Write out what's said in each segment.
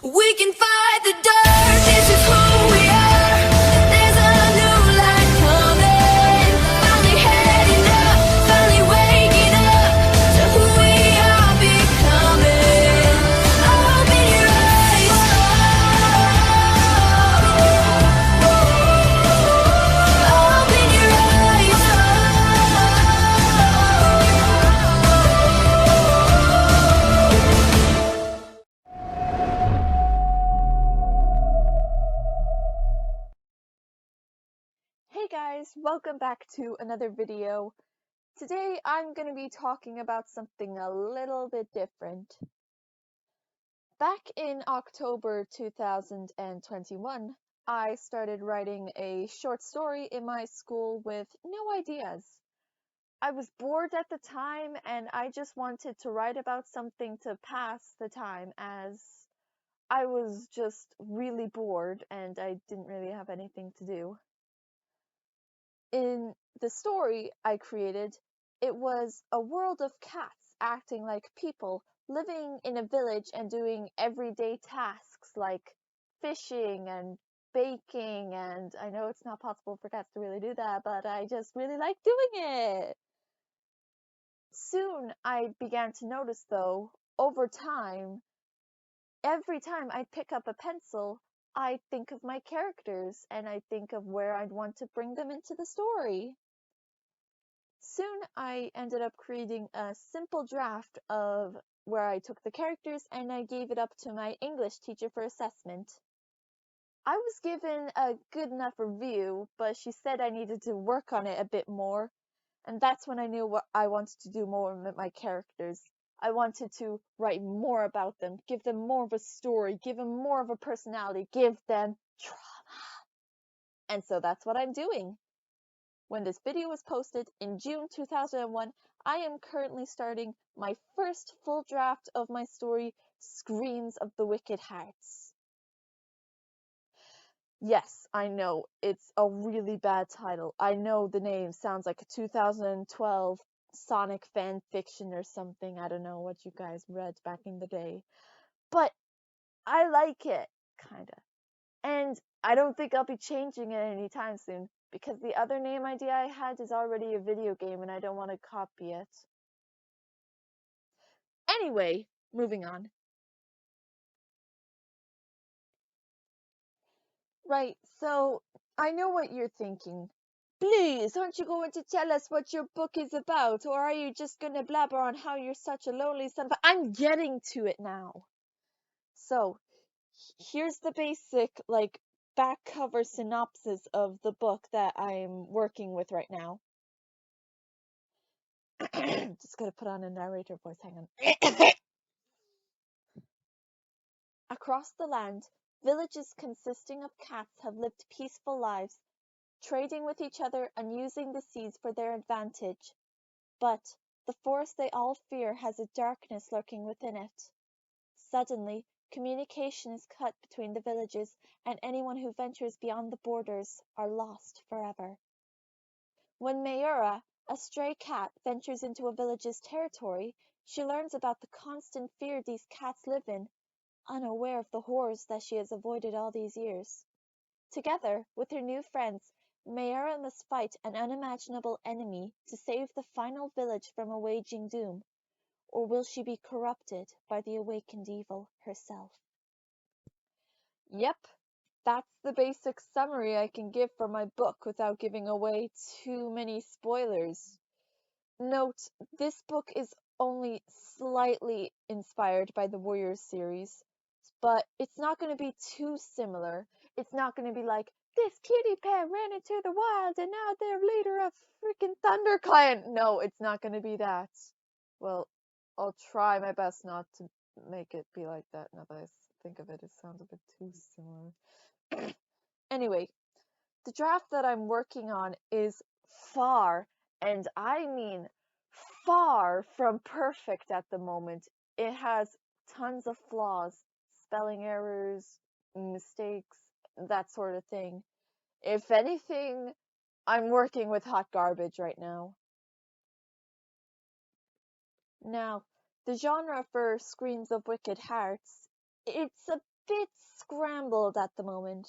We can fight the dark, this is who we are. There's a new light coming. Finally heading up, finally waking up to who we are becoming. Open your eyes. Open your eyes. Hey guys, welcome back to another video. Today I'm going to be talking about something a little bit different. Back in October 2021, I started writing a short story in my school with no ideas. I was bored at the time and I just wanted to write about something to pass the time, as I was just really bored and I didn't really have anything to do. In the story I created, it was a world of cats acting like people, living in a village and doing everyday tasks like fishing and baking, and I know it's not possible for cats to really do that, but I just really like doing it. Soon I began to notice, though, over time, every time I pick up a pencil, I think of my characters and I think of where I'd want to bring them into the story. Soon I ended up creating a simple draft of where I took the characters and I gave it up to my English teacher for assessment. I was given a good enough review, but she said I needed to work on it a bit more, and that's when I knew what I wanted to do more with my characters. I wanted to write more about them, give them more of a story, give them more of a personality, give them drama. And so that's what I'm doing. When this video was posted in June 2001, I am currently starting my first full draft of my story, Screams of the Wicked Hearts. Yes, I know, it's a really bad title. I know the name sounds like a 2012 Sonic fan fiction or something. I don't know what you guys read back in the day. But I like it, kinda. And I don't think I'll be changing it anytime soon, because the other name idea I had is already a video game and I don't want to copy it. Anyway, moving on. Right, so I know what you're thinking. Please, aren't you going to tell us what your book is about, or are you just going to blabber on how you're such a lonely son? But I'm getting to it now. So, here's the basic, back cover synopsis of the book that I'm working with right now. Just gotta put on a narrator voice, hang on. Across the land, villages consisting of cats have lived peaceful lives, trading with each other and using the seas for their advantage. But the forest they all fear has a darkness lurking within it. Suddenly, communication is cut between the villages, and anyone who ventures beyond the borders are lost forever. When Mayura, a stray cat, ventures into a village's territory, she learns about the constant fear these cats live in, unaware of the horrors that she has avoided all these years. Together with her new friends, Mayura must fight an unimaginable enemy to save the final village from awaiting doom, or will she be corrupted by the awakened evil herself? Yep, that's the basic summary I can give for my book without giving away too many spoilers. Note, this book is only slightly inspired by the Warriors series, but it's not going to be too similar. It's not going to be like, this kitty pet ran into the wild and now they're leader of freaking ThunderClan. No, it's not going to be that. Well, I'll try my best not to make it be like that. Now that I think of it, it sounds a bit too similar. Anyway, the draft that I'm working on is far, and I mean far from perfect at the moment. It has tons of flaws, spelling errors, mistakes, that sort of thing. If anything, I'm working with hot garbage right now. Now, the genre for Screams of Wicked Hearts, it's a bit scrambled at the moment.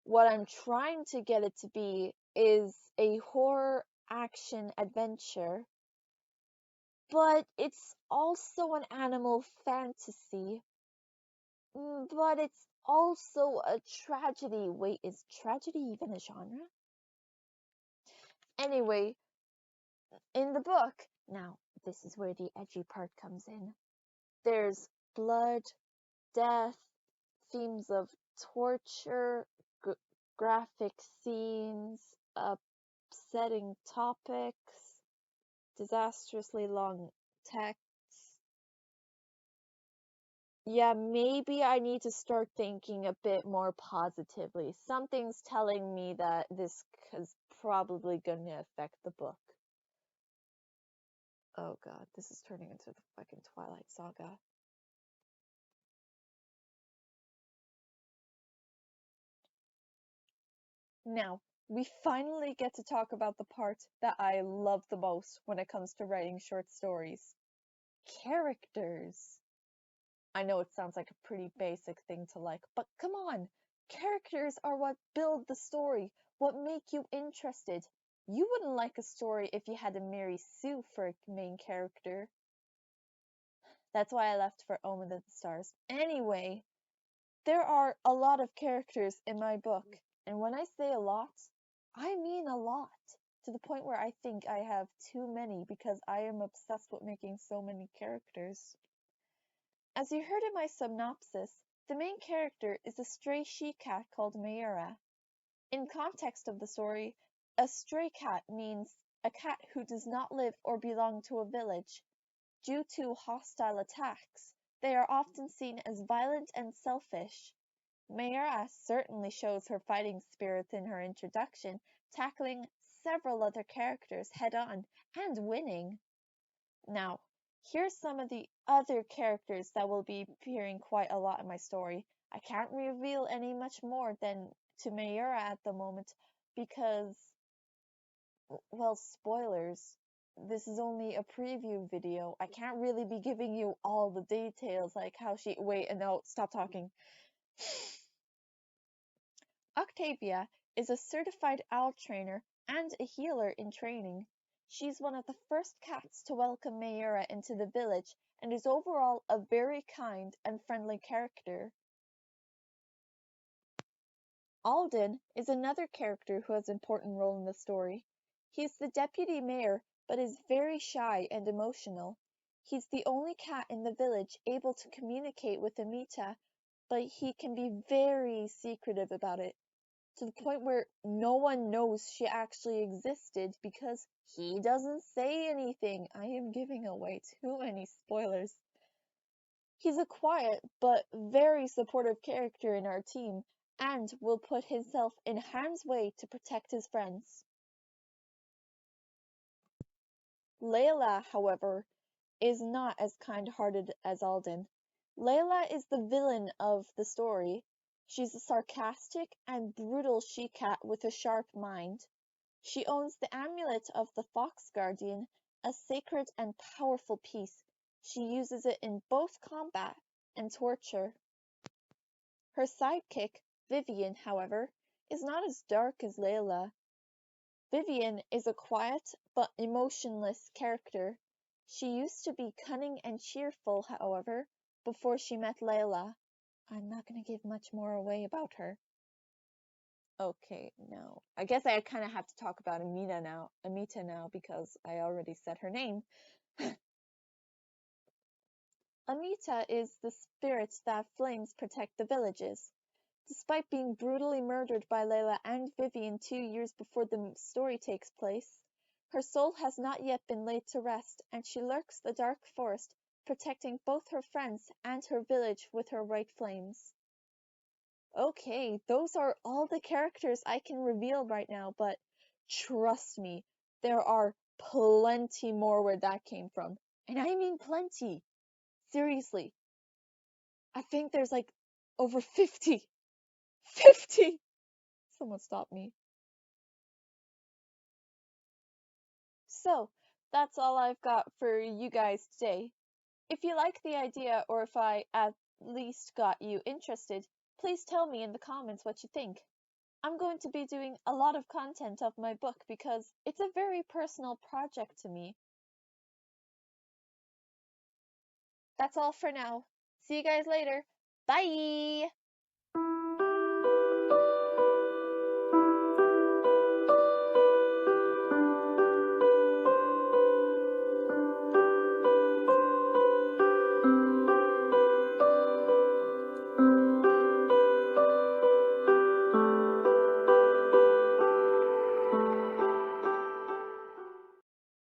What I'm trying to get it to be is a horror action adventure, but it's also an animal fantasy. But it's also a tragedy. Wait, is tragedy even a genre? Anyway, in the book, now this is where the edgy part comes in. There's blood, death, themes of torture, graphic scenes, upsetting topics, disastrously long texts. Yeah, maybe I need to start thinking a bit more positively. Something's telling me that this is probably going to affect the book. Oh god, this is turning into the fucking Twilight Saga. Now, we finally get to talk about the part that I love the most when it comes to writing short stories. Characters. I know it sounds like a pretty basic thing to like, but come on! Characters are what build the story, what make you interested. You wouldn't like a story if you had a Mary Sue for a main character. That's why I left for Omen of the Stars. Anyway, there are a lot of characters in my book, and when I say a lot, I mean a lot, to the point where I think I have too many because I am obsessed with making so many characters. As you heard in my synopsis, the main character is a stray she-cat called Mayura. In context of the story, a stray cat means a cat who does not live or belong to a village. Due to hostile attacks, they are often seen as violent and selfish. Mayura certainly shows her fighting spirit in her introduction, tackling several other characters head-on and winning. Now, here's some of the other characters that will be appearing quite a lot in my story. I can't reveal any much more than to Mayura at the moment because, well, spoilers. This is only a preview video. I can't really be giving you all the details, like how she— wait, and no, stop talking. Octavia is a certified owl trainer and a healer in training. She's one of the first cats to welcome Mayura into the village and is overall a very kind and friendly character. Alden is another character who has an important role in the story. He's the deputy mayor, but is very shy and emotional. He's the only cat in the village able to communicate with Amita, but he can be very secretive about it, to the point where no one knows she actually existed because he doesn't say anything. I am giving away too many spoilers. He's a quiet but very supportive character in our team and will put himself in harm's way to protect his friends. Layla, however, is not as kind-hearted as Alden. Layla is the villain of the story. She's a sarcastic and brutal she-cat with a sharp mind. She owns the amulet of the Fox Guardian, a sacred and powerful piece. She uses it in both combat and torture. Her sidekick, Vivian, however, is not as dark as Layla. Vivian is a quiet but emotionless character. She used to be cunning and cheerful, however, before she met Layla. I'm not going to give much more away about her. Okay, no. I guess I kind of have to talk about Amita now because I already said her name. Amita is the spirit that flames protect the villages. Despite being brutally murdered by Layla and Vivian 2 years before the story takes place, her soul has not yet been laid to rest, and she lurks the dark forest, protecting both her friends and her village with her white flames. Okay, those are all the characters I can reveal right now, but trust me, there are plenty more where that came from. And I mean plenty. Seriously. I think there's like over 50. 50! Someone stop me. So, that's all I've got for you guys today. If you like the idea, or if I add least got you interested, please tell me in the comments what you think. I'm going to be doing a lot of content of my book because it's a very personal project to me. That's all for now. See you guys later. Bye!